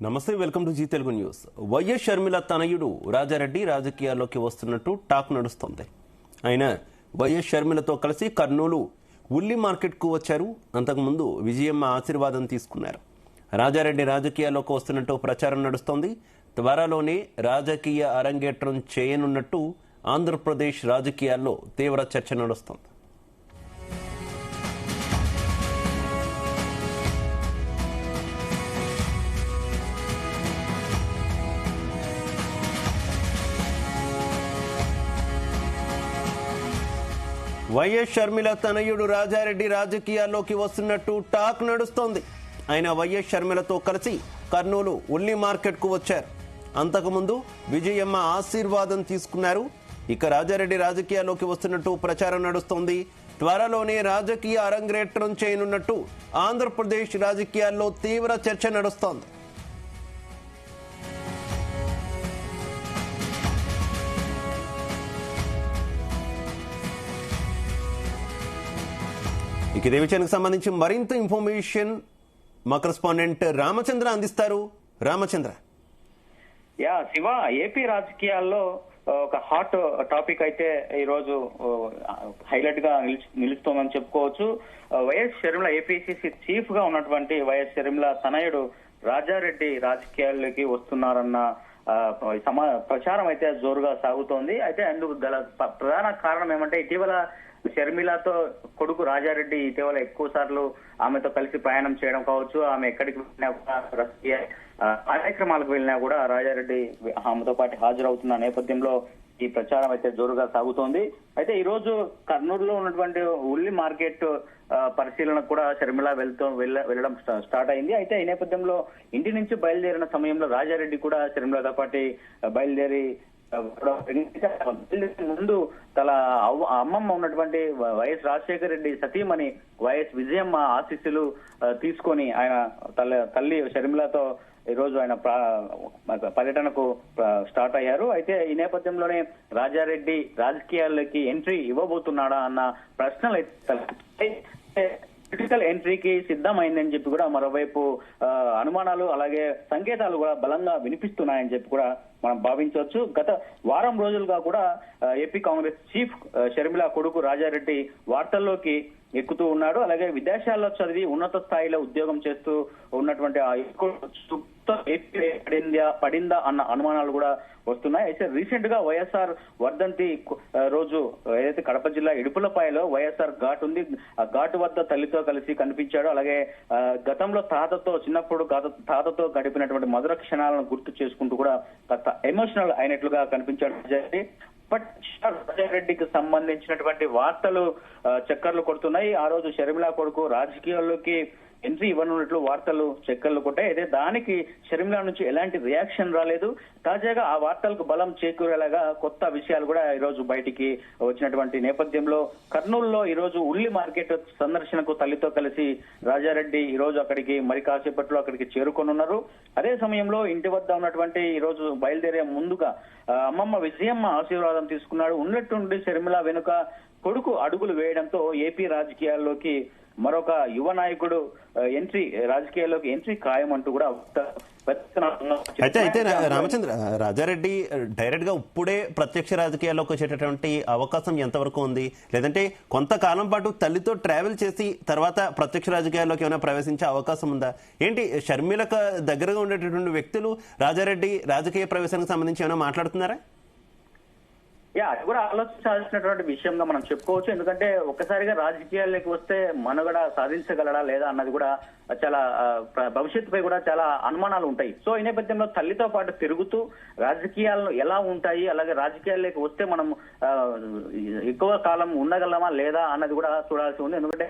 నమస్తే, welcome to Zee Telugu news. YS Sharmila తనయుడు రాజారెడ్డి రాజకీయాల్లోకి వస్తున్నట్టు టాక్ నడుస్తోంది. ఆయన వైఎస్ షర్మిలతో కలిసి కర్నూలు ఉల్లి మార్కెట్కు వచ్చారు. అంతకుముందు విజయమ్మ ఆశీర్వాదం తీసుకున్నారు. రాజారెడ్డి రాజకీయాల్లోకి వస్తున్నట్టు ప్రచారం నడుస్తోంది. త్వరలోనే రాజకీయ అరంగేట్రం చేయనున్నట్టు ఆంధ్రప్రదేశ్ రాజకీయాల్లో తీవ్ర చర్చ నడుస్తోంది. వైఎస్ షర్మిల తనయుడు రాజారెడ్డి రాజకీయాల్లోకి వస్తున్నట్టు టాక్ నడుస్తోంది. ఆయన వైఎస్ షర్మిలతో కలిసి కర్నూలు ఉల్లి మార్కెట్కు వచ్చారు. అంతకుముందు విజయమ్మ ఆశీర్వాదం తీసుకున్నారు. ఇక రాజారెడ్డి రాజకీయాల్లోకి వస్తున్నట్టు ప్రచారం నడుస్తోంది. త్వరలోనే రాజకీయ అరంగేట్రం చేయనున్నట్టు ఆంధ్రప్రదేశ్ రాజకీయాల్లో తీవ్ర చర్చ నడుస్తోంది. ఇక ఇదే విషయానికి సంబంధించి మరింత ఇన్ఫర్మేషన్ మా కరెస్పాండెంట్ రామచంద్ర అందిస్తారు. రామచంద్ర. శివ, ఏపీ రాజకీయాల్లో ఒక హాట్ టాపిక్ అయితే ఈ రోజు హైలైట్ గా నిలుస్తోందని చెప్పుకోవచ్చు. వైఎస్ షర్మిల ఏపీసీసీ చీఫ్ గా ఉన్నటువంటి వైఎస్ షర్మిల తనయుడు రాజారెడ్డి రాజకీయాల్లోకి వస్తున్నారన్న ప్రచారం అయితే జోరుగా సాగుతోంది. అయితే అందుకు గల ప్రధాన కారణం ఏమంటే, ఇటీవల షర్మిలతో కొడుకు రాజారెడ్డి ఇటీవల ఎక్కువ సార్లు ఆమెతో కలిసి ప్రయాణం చేయడం కావచ్చు, ఆమె ఎక్కడికి వెళ్ళినా కూడా రాజకీయ కార్యక్రమాలకు వెళ్ళినా కూడా రాజారెడ్డి ఆమెతో పాటు హాజరవుతున్న నేపథ్యంలో ఈ ప్రచారం అయితే జోరుగా సాగుతోంది. అయితే ఈ రోజు కర్నూలులో ఉన్నటువంటి ఉల్లి మార్కెట్ పరిశీలన కూడా షర్మిల వెళ్ళడం స్టార్ట్ అయింది. అయితే ఈ నేపథ్యంలో ఇంటి నుంచి బయలుదేరిన సమయంలో రాజారెడ్డి కూడా షర్మిలతో పాటు బయలుదేరి ముందు తన అమ్మమ్మ ఉన్నటువంటి వైఎస్ రాజశేఖర రెడ్డి సతీమణి వైఎస్ విజయమ్మ ఆశీస్సులు తీసుకొని ఆయన తల్లి షర్మిలతో ఈ రోజు ఆయన పర్యటనకు స్టార్ట్ అయ్యారు. అయితే ఈ నేపథ్యంలోనే రాజారెడ్డి రాజకీయాల్లోకి ఎంట్రీ ఇవ్వబోతున్నాడా అన్న ప్రశ్నలు పొలిటికల్ ఎంట్రీకి సిద్ధమైందని చెప్పి కూడా మరోవైపు అనుమానాలు అలాగే సంకేతాలు కూడా బలంగా వినిపిస్తున్నాయని చెప్పి కూడా మనం భావించవచ్చు. గత వారం రోజులుగా కూడా ఏపీ కాంగ్రెస్ చీఫ్ షర్మిల కొడుకు రాజారెడ్డి వార్తల్లోకి ఎక్కుతూ ఉన్నాడు. అలాగే విదేశాల్లో చదివి ఉన్నత స్థాయిలో ఉద్యోగం చేస్తూ ఉన్నటువంటి పడిందా అన్న అనుమానాలు కూడా వస్తున్నాయి. అయితే రీసెంట్ గా వైఎస్ఆర్ వర్ధంతి రోజు ఏదైతే కడప జిల్లా ఇడుపులపాయలో వైఎస్ఆర్ ఘాట్ ఉంది, ఆ ఘాటు వద్ద తల్లితో కలిసి కనిపించాడు. అలాగే గతంలో చిన్నప్పుడు తాతతో గడిపినటువంటి మధుర క్షణాలను గుర్తు చేసుకుంటూ కూడా ఎమోషనల్ అయినట్లుగా కనిపించాడు రాజారెడ్డి. బట్ రాజారెడ్డికి సంబంధించినటువంటి వార్తలు చక్కర్లు కొడుతున్నాయి. ఆ రోజు షర్మిల కొడుకు రాజకీయాల్లోకి ఎంట్రీ ఇవ్వనున్నట్లు వార్తలు చక్కర్లు కొట్టాయి. అయితే దానికి షర్మిల నుంచి ఎలాంటి రియాక్షన్ రాలేదు. తాజాగా ఆ వార్తలకు బలం చేకూరేలాగా కొత్త విషయాలు కూడా ఈ రోజు బయటికి వచ్చినటువంటి నేపథ్యంలో కర్నూలులో ఈ రోజు ఉల్లి మార్కెట్ సందర్శనకు తల్లితో కలిసి రాజారెడ్డి ఈ రోజు మరి కాసేపట్లో అక్కడికి చేరుకోనున్నారు. అదే సమయంలో ఇంటి వద్ద ఉన్నటువంటి ఈ రోజు బయలుదేరే ముందుగా అమ్మమ్మ విజయమ్మ ఆశీర్వాదం తీసుకున్నాడు. ఉన్నట్టుండి షర్మిల వెనుక కొడుకు అడుగులు వేయడంతో ఏపీ రాజకీయాల్లోకి మరొక యువ నాయకుడు రాజకీయాల్లోకి ఎంట్రీ ఖాయం అంటూ కూడా అయితే రామచంద్ర, రాజారెడ్డి డైరెక్ట్ గా ఇప్పుడే ప్రత్యక్ష రాజకీయాల్లోకి వచ్చేటటువంటి అవకాశం ఎంతవరకు ఉంది? లేదంటే కొంతకాలం పాటు తల్లితో ట్రావెల్ చేసి తర్వాత ప్రత్యక్ష రాజకీయాల్లోకి ఏమైనా ప్రవేశించే అవకాశం ఉందా? ఏంటి షర్మిలకు దగ్గరగా ఉండేటటువంటి వ్యక్తులు రాజారెడ్డి రాజకీయ ప్రవేశానికి సంబంధించి ఏమైనా మాట్లాడుతున్నారా? అది కూడా ఆలోచించాల్సినటువంటి విషయంగా మనం చెప్పుకోవచ్చు. ఎందుకంటే ఒక్కసారిగా రాజకీయాల్లోకి వస్తే మనుగడ సాధించగలడా లేదా అన్నది కూడా చాలా భవిష్యత్తుపై కూడా చాలా అనుమానాలు ఉంటాయి. సో ఈ నేపథ్యంలో తల్లితో పాటు తిరుగుతూ రాజకీయాలు ఎలా ఉంటాయి, అలాగే రాజకీయాల్లోకి వస్తే మనం ఎక్కువ కాలం ఉండగలమా లేదా అన్నది కూడా చూడాల్సి ఉంది. ఎందుకంటే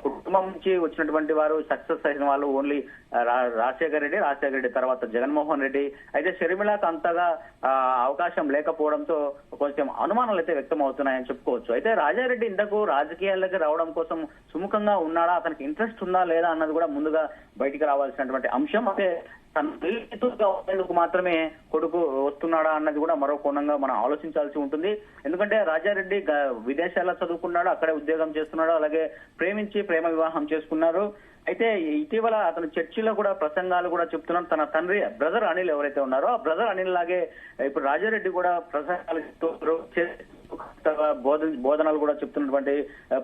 కుటుంబం నుంచి వచ్చినటువంటి వారు సక్సెస్ అయిన వాళ్ళు ఓన్లీ రాజశేఖర రెడ్డి తర్వాత జగన్మోహన్ రెడ్డి. అయితే షర్మిలకు అంతగా అవకాశం లేకపోవడంతో కొంచెం అనుమానాలు అయితే వ్యక్తం అవుతున్నాయని చెప్పుకోవచ్చు. అయితే రాజారెడ్డి ఇంతకు రాజకీయాల్లోకి రావడం కోసం సుముఖంగా ఉన్నాడా, అతనికి ఇంట్రెస్ట్ ఉందా లేదా అన్నది కూడా ముందుగా బయటికి రావాల్సినటువంటి అంశం. అయితే తన మాత్రమే కొడుకు వస్తున్నాడా అన్నది కూడా మరో కోణంగా మనం ఆలోచించాల్సి ఉంటుంది. ఎందుకంటే రాజారెడ్డి విదేశాల్లో చదువుకున్నాడు, అక్కడే ఉద్యోగం చేస్తున్నాడు, అలాగే ప్రేమించి ప్రేమ వివాహం చేసుకున్నారు. అయితే ఇటీవల అతను చర్చిలో కూడా ప్రసంగాలు కూడా చెప్తున్నాడు. తన తండ్రి బ్రదర్ అనిల్ ఎవరైతే ఉన్నారో ఆ బ్రదర్ అనిల్ లాగే ఇప్పుడు రాజారెడ్డి కూడా ప్రసంగాలు బోధనలు కూడా చెప్తున్నటువంటి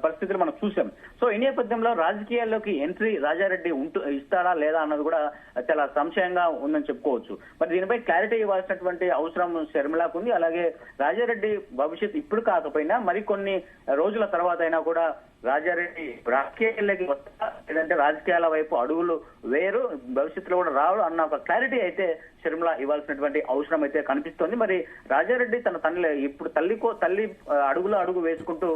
పరిస్థితులు మనం చూసాం. సో ఈ నేపథ్యంలో రాజకీయాల్లోకి ఎంట్రీ రాజారెడ్డి ఇస్తాడా లేదా అన్నది కూడా చాలా సంశయంగా ఉందని చెప్పుకోవచ్చు. మరి దీనిపై క్లారిటీ ఇవ్వాల్సినటువంటి అవసరం షర్మిలకు ఉంది. అలాగే రాజారెడ్డి భవిష్యత్తు ఇప్పుడు కాకపోయినా మరికొన్ని రోజుల తర్వాత అయినా కూడా రాజారెడ్డి రాజకీయాల్లోకి వస్తా లేదంటే రాజకీయాల వైపు అడుగులు వేరు భవిష్యత్తులో కూడా రావు అన్న ఒక క్లారిటీ అయితే షర్మిల ఇవ్వాల్సినటువంటి అవసరం అయితే కనిపిస్తోంది. మరి రాజారెడ్డి తన తల్లి ఇప్పుడు తల్లి అడుగు వేసుకుంటూ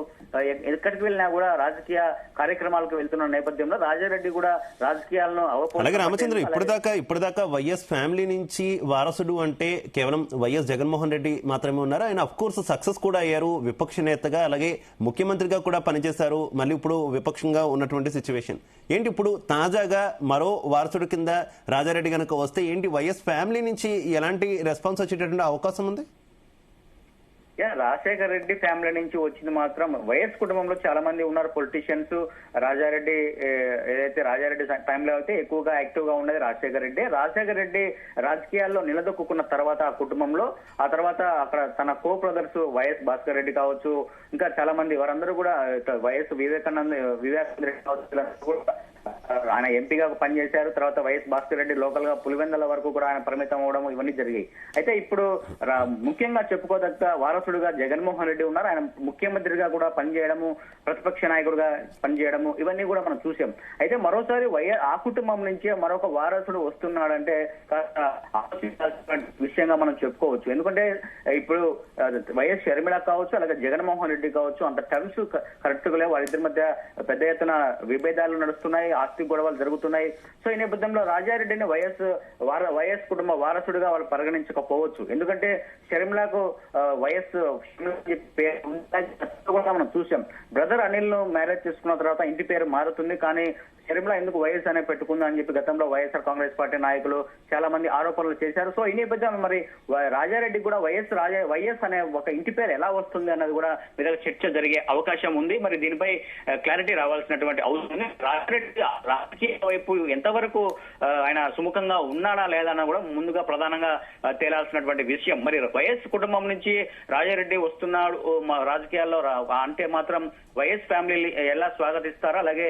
ఎక్కడికి వెళ్ళినా కూడా రాజకీయ కార్యక్రమాలకు వెళ్తున్న నేపథ్యంలో రాజారెడ్డి కూడా రాజకీయాలను అలాగే రామచంద్ర ఇప్పటిదాకా వైఎస్ ఫ్యామిలీ నుంచి వారసుడు అంటే కేవలం వైఎస్ జగన్మోహన్ రెడ్డి మాత్రమే ఉన్నారు. ఆయన అఫ్ కోర్స్ సక్సెస్ కూడా అయ్యారు, విపక్ష నేతగా అలాగే ముఖ్యమంత్రిగా కూడా పనిచేశారు. మళ్ళీ ఇప్పుడు విపక్షంగా ఉన్నటువంటి సిచ్యువేషన్ ఏంటి? ఇప్పుడు తాజాగా మరో వారసుడు కింద రాజారెడ్డి కనుక వస్తే ఏంటి వైఎస్ ఫ్యామిలీ నుంచి ఎలాంటి రెస్పాన్స్ వచ్చేటటువంటి అవకాశం ఉంది? రాజశేఖర రెడ్డి ఫ్యామిలీ నుంచి వచ్చింది మాత్రం వైఎస్ కుటుంబంలో చాలా మంది ఉన్నారు పొలిటీషియన్స్. రాజారెడ్డి ఏదైతే రాజారెడ్డి టైంలో అయితే ఎక్కువగా యాక్టివ్ గా ఉన్నది రాజశేఖర రెడ్డి రాజకీయాల్లో నిలదొక్కున్న తర్వాత ఆ కుటుంబంలో ఆ తర్వాత అక్కడ తన కో బ్రదర్స్ వైఎస్ భాస్కర్ రెడ్డి కావచ్చు, ఇంకా చాలా మంది వారందరూ కూడా వైఎస్ వివేకానంద రెడ్డి కావచ్చు ఆయన ఎంపీగా పనిచేశారు. తర్వాత వైఎస్ భాస్కర్ రెడ్డి లోకల్ గా పులివెందల వరకు కూడా ఆయన పరిమితం అవడం ఇవన్నీ జరిగాయి. అయితే ఇప్పుడు ముఖ్యంగా చెప్పుకోదగ్గ వారసుడుగా జగన్మోహన్ రెడ్డి ఉన్నారు. ఆయన ముఖ్యమంత్రిగా కూడా పనిచేయడము, ప్రతిపక్ష నాయకుడిగా పనిచేయడము ఇవన్నీ కూడా మనం చూసాం. అయితే మరోసారి ఆ కుటుంబం నుంచే మరొక వారసుడు వస్తున్నాడంటే విషయంగా మనం చెప్పుకోవచ్చు. ఎందుకంటే ఇప్పుడు వైఎస్ షర్మిల కావచ్చు అలాగే జగన్మోహన్ రెడ్డి కావచ్చు అంత టర్మ్స్ కరెక్ట్ గా లేవు. వాళ్ళిద్దరి మధ్య పెద్ద ఎత్తున విభేదాలు నడుస్తున్నాయి, ఆస్తి గొడవలు జరుగుతున్నాయి. సో ఈ నేపథ్యంలో రాజారెడ్డిని వైఎస్ కుటుంబ వారసుడిగా వాళ్ళు పరిగణించకపోవచ్చు. ఎందుకంటే షర్మిలకు వైఎస్ కూడా మనం చూసాం. బ్రదర్ అనిల్ ను మ్యారేజ్ చేసుకున్న తర్వాత ఇంటి పేరు మారుతుంది, కానీ షర్మిల ఎందుకు వైఎస్ అనే పెట్టుకుందా అని చెప్పి గతంలో వైఎస్ఆర్ కాంగ్రెస్ పార్టీ నాయకులు చాలా మంది ఆరోపణలు చేశారు. సో ఈ నేపథ్యంలో మరి రాజారెడ్డి కూడా వైఎస్ అనే ఒక ఇంటి పేరు ఎలా వస్తుంది అన్నది కూడా మీద చర్చ జరిగే అవకాశం ఉంది. మరి దీనిపై క్లారిటీ రావాల్సినటువంటి అవసరం ఉంది. రాజారెడ్డి రాజకీయ వైపు ఎంతవరకు ఆయన సుముఖంగా ఉన్నాడా లేదా అన్న కూడా ముందుగా ప్రధానంగా తేలాల్సినటువంటి విషయం. మరి వైఎస్ కుటుంబం నుంచి రాజారెడ్డి వస్తున్నాడు రాజకీయాల్లో అంటే మాత్రం వైఎస్ ఫ్యామిలీ ఎలా స్వాగతిస్తారో అలాగే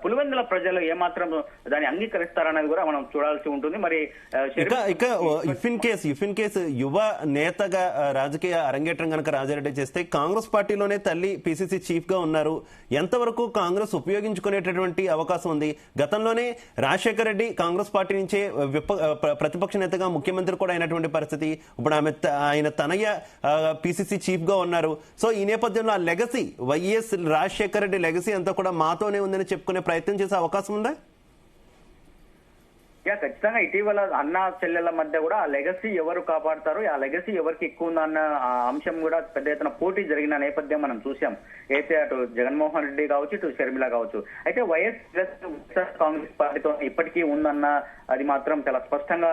పులివెందుల ప్రజలు ఏమాత్రం దాన్ని అంగీకరిస్తారనేది కూడా మనం చూడాల్సి ఉంటుంది. మరి ఇఫ్ ఇన్ కేస్ యువ నేతగా రాజకీయ అరంగేట్రం కనుక రాజారెడ్డి చేస్తే కాంగ్రెస్ పార్టీలోనే తల్లి పిసిసి చీఫ్ గా ఉన్నారు, ఎంతవరకు కాంగ్రెస్ ఉపయోగించుకునేటటువంటి అవకాశం ఉంది? గతంలోనే రాజశేఖర రెడ్డి కాంగ్రెస్ పార్టీ నుంచే ప్రతిపక్ష నేతగా ముఖ్యమంత్రి కూడా అయినటువంటి పరిస్థితి. ఇప్పుడు ఆయన తనయ్య పిసిసి చీఫ్ గా ఉన్నారు. సో ఈ నేపథ్యంలో ఆ legacy YS Rajasekhara Reddy legacy అంతా కూడా మాతోనే ఉందని చెప్పుకునే ప్రయత్నం చేసే అవకాశం ఉందా? ఖచ్చితంగా ఇటీవల అన్న చెల్లెల మధ్య కూడా ఆ లెగసీ ఎవరు కాపాడతారు, ఆ లెగసీ ఎవరికి ఎక్కువ ఉందన్న అంశం కూడా పెద్ద ఎత్తున పోటీ జరిగిన నేపథ్యం మనం చూసాం. అయితే అటు జగన్మోహన్ రెడ్డి కావచ్చు ఇటు షర్మిల కావచ్చు. అయితే వైఎస్ కాంగ్రెస్ పార్టీతో ఇప్పటికీ ఉందన్న అది మాత్రం చాలా స్పష్టంగా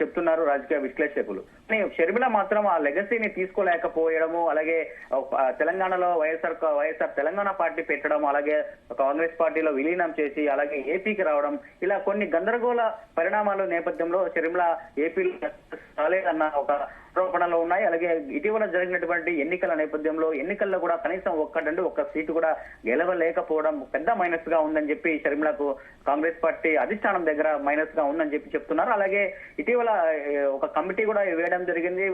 చెప్తున్నారు రాజకీయ విశ్లేషకులు. కానీ షర్మిల మాత్రం ఆ లెగసీని తీసుకోలేకపోయడము, అలాగే తెలంగాణలో వైఎస్ఆర్ తెలంగాణ పార్టీ పెట్టడం, అలాగే కాంగ్రెస్ పార్టీలో విలీనం చేసి అలాగే ఏపీకి రావడం, ఇలా కొన్ని గందరగోళ పరిణామాల నేపథ్యంలో షర్మిల ఏపీలో రాలేదన్న ఒక ఆరోపణలు ఉన్నాయి. అలాగే ఇటీవల జరిగినటువంటి ఎన్నికల నేపథ్యంలో ఎన్నికల్లో కూడా కనీసం ఒక్క సీటు కూడా గెలవలేకపోవడం పెద్ద మైనస్ గా ఉందని చెప్పి షర్మిలకు కాంగ్రెస్ పార్టీ అధిష్టానం దగ్గర మైనస్ గా ఉందని చెప్పి చెప్తున్నారు. అలాగే ఇటీవల ఒక కమిటీ కూడా వేయడం జరిగింది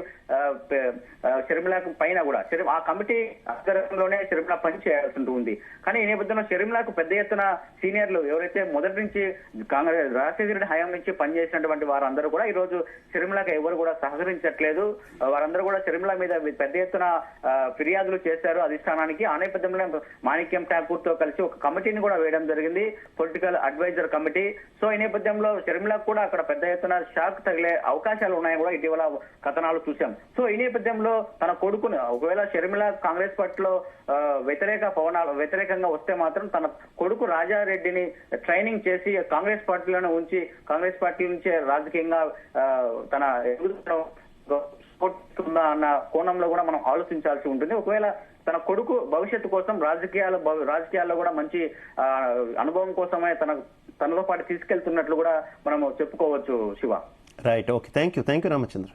షర్మిలకు పైన కూడా. ఆ కమిటీ ఆధ్వర్యంలోనే షర్మిల పని చేయాల్సి ఉంటుంది. కానీ ఈ నేపథ్యంలో షర్మిలకు పెద్ద ఎత్తున సీనియర్లు ఎవరైతే మొదటి నుంచి కాంగ్రెస్ రాజశేఖర రెడ్డి హయాం నుంచి పనిచేసినటువంటి వారందరూ కూడా ఈ రోజు షర్మిలకు ఎవరు కూడా సహకరించట్లేదు. వారందరూ కూడా షర్మిల మీద పెద్ద ఎత్తున ఫిర్యాదులు చేశారు అధిష్టానానికి. ఆ నేపథ్యంలో మాణిక్యం ఠాకూర్ తో కలిసి ఒక కమిటీని కూడా వేయడం జరిగింది, పొలిటికల్ అడ్వైజర్ కమిటీ. సో ఈ నేపథ్యంలో షర్మిలకు కూడా అక్కడ పెద్ద ఎత్తున షాక్ తగిలే అవకాశాలు ఉన్నాయని కూడా ఇటీవల కథనాలు చూశాం. సో ఈ నేపథ్యంలో తన కొడుకును ఒకవేళ షర్మిల కాంగ్రెస్ పార్టీలో వ్యతిరేకంగా వస్తే మాత్రం తన కొడుకు రాజారెడ్డిని ట్రైనింగ్ చేసి కాంగ్రెస్ పార్టీలోనే ఉంచి కాంగ్రెస్ పార్టీ నుంచే రాజకీయంగా తన అన్న కోణంలో కూడా మనం ఆలోచించాల్సి ఉంటుంది. ఒకవేళ తన కొడుకు భవిష్యత్తు కోసం రాజకీయాల్లో కూడా మంచి అనుభవం కోసమే తన తనలో పాటు తీసుకెళ్తున్నట్లు కూడా మనం చెప్పుకోవచ్చు Shiva. Right, okay, thank you Ramachandra.